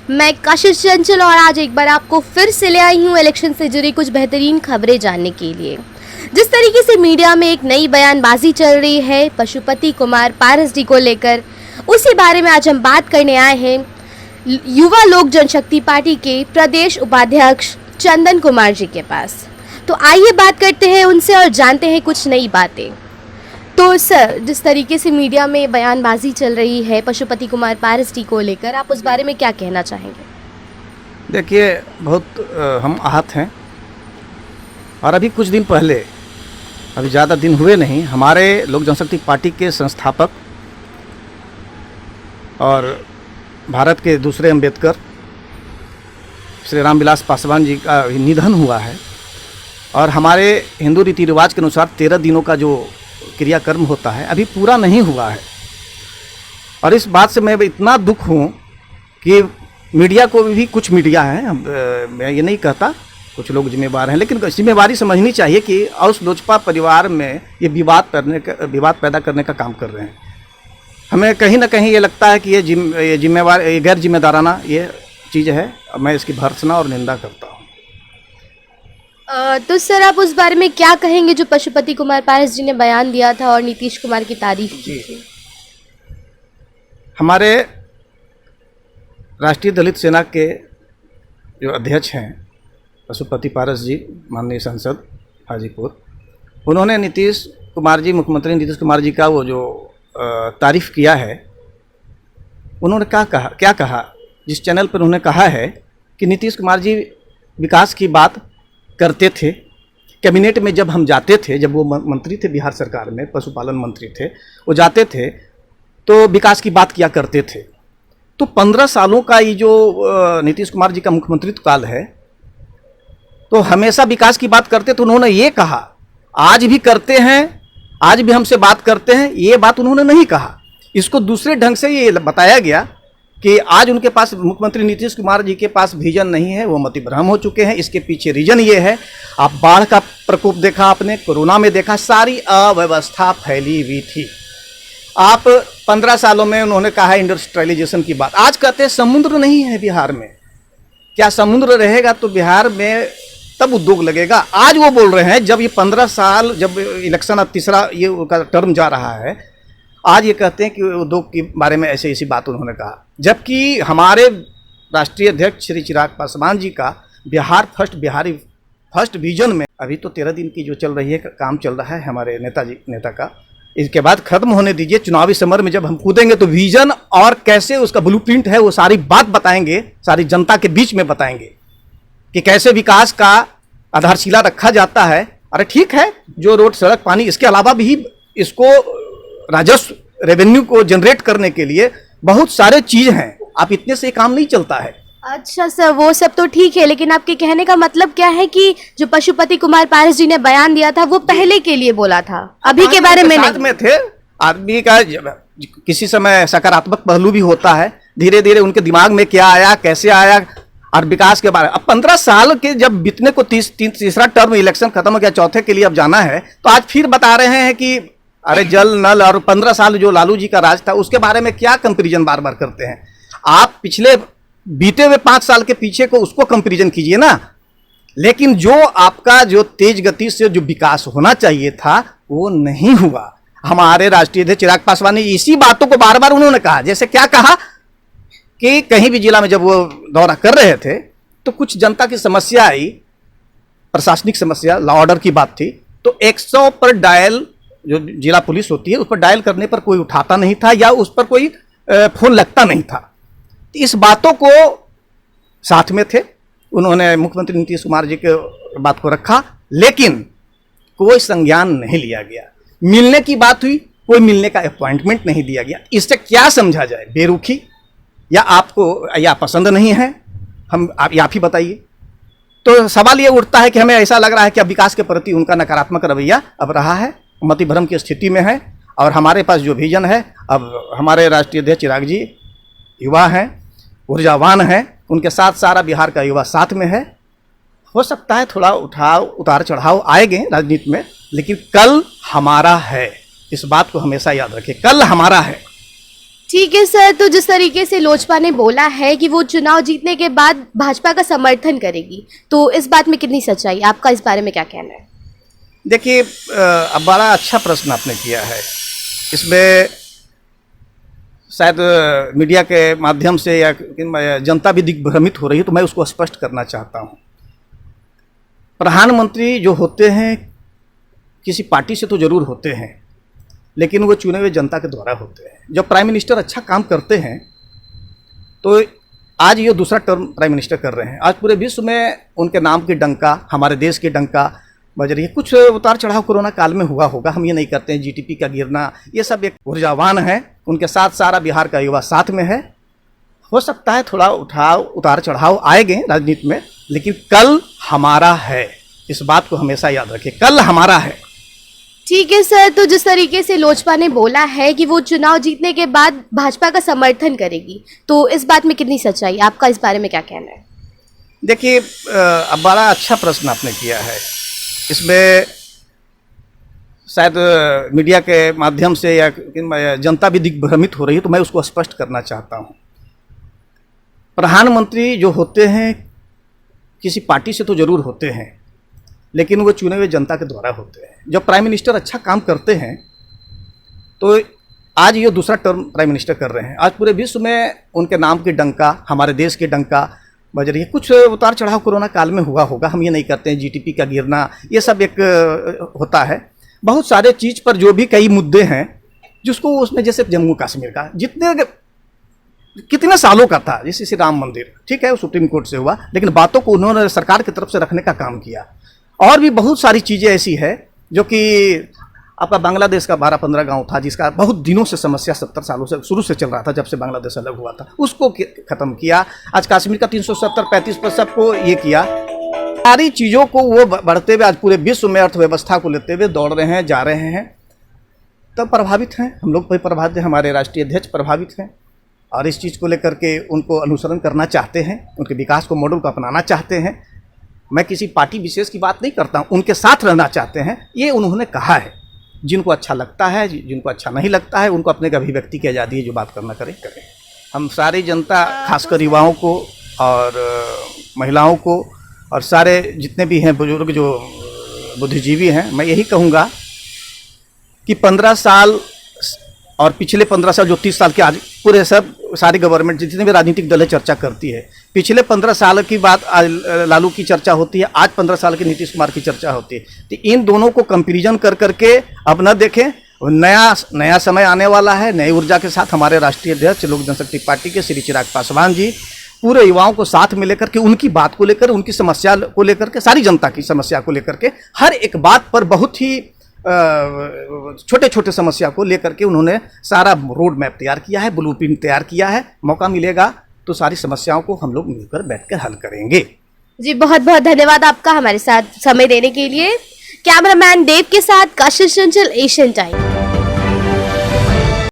मैं कशिश चंचल और आज एक बार आपको फिर से ले आई हूँ इलेक्शन से जुड़ी कुछ बेहतरीन खबरें जानने के लिए। जिस तरीके से मीडिया में एक नई बयानबाजी चल रही है पशुपति कुमार पारस जी को लेकर, उसी बारे में आज हम बात करने आए हैं युवा लोक जनशक्ति पार्टी के प्रदेश उपाध्यक्ष चंदन कुमार जी के पास। तो आइए बात करते हैं उनसे और जानते हैं कुछ नई बातें। तो सर, जिस तरीके से मीडिया में बयानबाजी चल रही है पशुपति कुमार पारस जी को लेकर, आप उस बारे में क्या कहना चाहेंगे? देखिए, बहुत हम आहत हैं। और अभी कुछ दिन पहले, अभी ज़्यादा दिन हुए नहीं, हमारे लोक जनशक्ति पार्टी के संस्थापक और भारत के दूसरे अंबेडकर श्री रामविलास पासवान जी का निधन हुआ है। और हमारे हिंदू रीति रिवाज के अनुसार 13 दिनों का जो क्रियाकर्म होता है अभी पूरा नहीं हुआ है। और इस बात से मैं इतना दुख हूँ कि मीडिया को भी, कुछ मीडिया है, मैं ये नहीं कहता, कुछ लोग जिम्मेवार हैं, लेकिन जिम्मेवारी समझनी चाहिए कि उस लोजपा परिवार में ये विवाद पैदा करने का काम कर रहे हैं। हमें कहीं ना कहीं ये लगता है कि ये गैर जिम्मेदाराना ये चीज़ है। मैं इसकी भर्त्सना और निंदा करता हूँ। तो सर, आप उस बारे में क्या कहेंगे जो पशुपति कुमार पारस जी ने बयान दिया था और नीतीश कुमार की तारीफ की थी? हमारे राष्ट्रीय दलित सेना के जो अध्यक्ष हैं पशुपति पारस जी, माननीय सांसद हाजीपुर, उन्होंने नीतीश कुमार जी, मुख्यमंत्री नीतीश कुमार जी का वो जो तारीफ किया है, उन्होंने क्या कहा जिस चैनल पर उन्होंने कहा है कि नीतीश कुमार जी विकास की बात करते थे। कैबिनेट में जब हम जाते थे, जब वो मंत्री थे बिहार सरकार में, पशुपालन मंत्री थे, वो जाते थे तो विकास की बात किया करते थे। तो 15 सालों का ये जो नीतीश कुमार जी का मुख्यमंत्रित्व काल है, तो हमेशा विकास की बात करते। तो उन्होंने ये कहा, आज भी करते हैं, आज भी हमसे बात करते हैं, ये बात उन्होंने नहीं कहा। इसको दूसरे ढंग से ये बताया गया कि आज उनके पास, मुख्यमंत्री नीतीश कुमार जी के पास विजन नहीं है, वो मतिभ्रम हो चुके हैं। इसके पीछे रीजन ये है, आप बाढ़ का प्रकोप देखा, आपने कोरोना में देखा, सारी अव्यवस्था फैली हुई थी। आप 15 सालों में उन्होंने कहा इंडस्ट्रियलाइजेशन की बात, आज कहते हैं समुद्र नहीं है बिहार में। क्या समुद्र रहेगा तो बिहार में तब उद्योग लगेगा? आज वो बोल रहे हैं, जब ये 15 साल, जब इलेक्शन अब तीसरा ये उनका टर्म जा रहा है, आज ये कहते हैं कि उद्योग के बारे में ऐसी बात उन्होंने कहा। जबकि हमारे राष्ट्रीय अध्यक्ष श्री चिराग पासवान जी का बिहार फर्स्ट विजन में अभी तो 13 दिन की जो चल रही है, काम चल रहा है हमारे नेता का। इसके बाद खत्म होने दीजिए। चुनावी समर में जब हम कूदेंगे तो विजन और कैसे उसका ब्लूप्रिंट है वो सारी बात बताएंगे, सारी जनता के बीच में बताएंगे कि कैसे विकास का आधारशिला रखा जाता है। अरे ठीक है, जो रोड, सड़क, पानी, इसके अलावा भी इसको राजस्व, रेवेन्यू को जनरेट करने के लिए बहुत सारे चीज हैं। आप इतने से काम नहीं चलता है। अच्छा सर, वो सब तो ठीक है, लेकिन आपके कहने का मतलब क्या है कि जो पशुपति कुमार पारस जी ने बयान दिया था वो पहले के लिए बोला था, अभी के बारे में नहीं? में थे। आदमी का किसी समय सकारात्मक पहलू भी होता है, धीरे धीरे उनके दिमाग में क्या आया, कैसे आया, और विकास के बारे में। अब 15 साल के जब बीतने को तीसरा टर्म इलेक्शन खत्म हो गया, चौथे के लिए अब जाना है, तो आज फिर बता रहे हैं कि अरे जल नल, और 15 साल जो लालू जी का राज था उसके बारे में क्या कंपैरिजन बार बार करते हैं? आप पिछले बीते हुए 5 साल के पीछे को उसको कंपैरिजन कीजिए ना। लेकिन जो आपका जो तेज गति से जो विकास होना चाहिए था वो नहीं हुआ। हमारे राष्ट्रीय अध्यक्ष चिराग पासवान ने इसी बातों को बार बार उन्होंने कहा। जैसे क्या कहा कि कहीं भी जिला में जब वो दौरा कर रहे थे तो कुछ जनता की समस्या आई, प्रशासनिक समस्या, लॉ ऑर्डर की बात थी, तो 100 पर डायल, जो जिला पुलिस होती है, उस पर डायल करने पर कोई उठाता नहीं था या उस पर कोई फोन लगता नहीं था। इस बातों को साथ में थे, उन्होंने मुख्यमंत्री नीतीश कुमार जी के बात को रखा, लेकिन कोई संज्ञान नहीं लिया गया। मिलने की बात हुई, कोई मिलने का अपॉइंटमेंट नहीं दिया गया। इससे क्या समझा जाए? बेरुखी, या आपको या पसंद नहीं है? आप ही बताइए। तो सवाल ये उठता है कि हमें ऐसा लग रहा है कि अब विकास के प्रति उनका नकारात्मक रवैया अब रहा है, मतिभ्रम की स्थिति में है। और हमारे पास जो विजन है, अब हमारे राष्ट्रीय अध्यक्ष चिराग जी युवा हैं, ऊर्जावान हैं, उनके साथ सारा बिहार का युवा साथ में है। हो सकता है थोड़ा उतार चढ़ाव आएंगे राजनीति में, लेकिन कल हमारा है। इस बात को हमेशा याद रखें, कल हमारा है। ठीक है सर, तो जिस तरीके से लोजपा ने बोला है कि वो चुनाव जीतने के बाद भाजपा का समर्थन करेगी, तो इस बात में कितनी सच्चाई, आपका इस बारे में क्या कहना है? देखिए, अब बड़ा अच्छा प्रश्न आपने किया है। इसमें शायद मीडिया के माध्यम से या जनता भी दिग्भ्रमित हो रही है, तो मैं उसको स्पष्ट करना चाहता हूँ। प्रधानमंत्री जो होते हैं किसी पार्टी से तो जरूर होते हैं, लेकिन वो चुने हुए जनता के द्वारा होते हैं। जब प्राइम मिनिस्टर अच्छा काम करते हैं तो आज ये दूसरा टर्म प्राइम मिनिस्टर कर रहे हैं, आज पूरे विश्व में उनके नाम की डंका, हमारे देश की डंका बज रही है। कुछ उतार चढ़ाव कोरोना काल में हुआ होगा, हम ये नहीं करते हैं, जीडीपी का गिरना, ये सब एक ऊर्जावान है, उनके साथ सारा बिहार का युवा साथ में है। हो सकता है थोड़ा उतार चढ़ाव आएंगे राजनीति में, लेकिन कल हमारा है, इस बात को हमेशा याद रखिए, कल हमारा है। ठीक है सर, तो जिस तरीके से लोजपा ने बोला है कि वो चुनाव जीतने के बाद भाजपा का समर्थन करेगी, तो इस बात में कितनी सच्चाई, आपका इस बारे में क्या कहना है? देखिए, अब बड़ा अच्छा प्रश्न आपने किया है। इसमें शायद मीडिया के माध्यम से या जनता भी दिग्भ्रमित हो रही है, तो मैं उसको स्पष्ट करना चाहता हूँ। प्रधानमंत्री जो होते हैं किसी पार्टी से तो जरूर होते हैं, लेकिन वो चुने हुए जनता के द्वारा होते हैं। जब प्राइम मिनिस्टर अच्छा काम करते हैं तो आज ये दूसरा टर्म प्राइम मिनिस्टर कर रहे हैं, आज पूरे विश्व में उनके नाम की डंका, हमारे देश की डंका बज रही है। कुछ उतार चढ़ाव कोरोना काल में हुआ होगा, हम ये नहीं करते हैं, जीडीपी का गिरना, ये सब एक होता है। बहुत सारे चीज़ पर जो भी कई मुद्दे हैं जिसको उसमें, जैसे जम्मू कश्मीर का कितने सालों का था, जैसे श्री राम मंदिर, ठीक है, वो सुप्रीम कोर्ट से हुआ, लेकिन बातों को उन्होंने सरकार की तरफ से रखने का काम किया। और भी बहुत सारी चीज़ें ऐसी है जो कि आपका बांग्लादेश का 12-15 गांव था, जिसका बहुत दिनों से समस्या 70 सालों से शुरू से चल रहा था, जब से बांग्लादेश अलग हुआ था, उसको ख़त्म किया। आज कश्मीर का 370-35 पर सबको ये किया। सारी चीज़ों को वो बढ़ते हुए आज पूरे विश्व में अर्थव्यवस्था को लेते हुए दौड़ रहे हैं, जा रहे हैं। तब प्रभावित हैं, हम लोग भी प्रभावित हैं, हमारे राष्ट्रीय अध्यक्ष प्रभावित हैं, और इस चीज़ को लेकर के उनको अनुसरण करना चाहते हैं, उनके विकास को मॉडल को अपनाना चाहते हैं। मैं किसी पार्टी विशेष की बात नहीं करता हूँ, उनके साथ रहना चाहते हैं, ये उन्होंने कहा है। जिनको अच्छा लगता है, जिनको अच्छा नहीं लगता है, उनको अपने अभिव्यक्ति की आज़ादी है, जो बात करना करें। हम सारी जनता, खासकर युवाओं को और महिलाओं को और सारे जितने भी हैं बुजुर्ग जो बुद्धिजीवी हैं, मैं यही कहूँगा कि 15 साल और पिछले 15 साल, जो 30 साल के आज पूरे सारी गवर्नमेंट जितने भी राजनीतिक दलें चर्चा करती है, पिछले 15 साल की बात लालू की चर्चा होती है, आज 15 साल के नीतीश कुमार की चर्चा होती है। तो इन दोनों को कंपैरिजन कर करके अब न देखें, नया समय आने वाला है, नई ऊर्जा के साथ हमारे राष्ट्रीय अध्यक्ष लोक जनशक्ति पार्टी के श्री चिराग पासवान जी पूरे युवाओं को साथ में लेकर के, उनकी बात को लेकर, उनकी समस्या को लेकर के, सारी जनता की समस्या को लेकर के, हर एक बात पर बहुत ही छोटे छोटे समस्या को लेकर के उन्होंने सारा रोड मैप तैयार किया है, ब्लूप्रिंट तैयार किया है। मौका मिलेगा तो सारी समस्याओं को हम लोग मिलकर बैठकर हल करेंगे। जी, बहुत बहुत धन्यवाद आपका हमारे साथ समय देने के लिए। कैमरामैन देव के साथ कशिश चंचल, एशियन टाइम।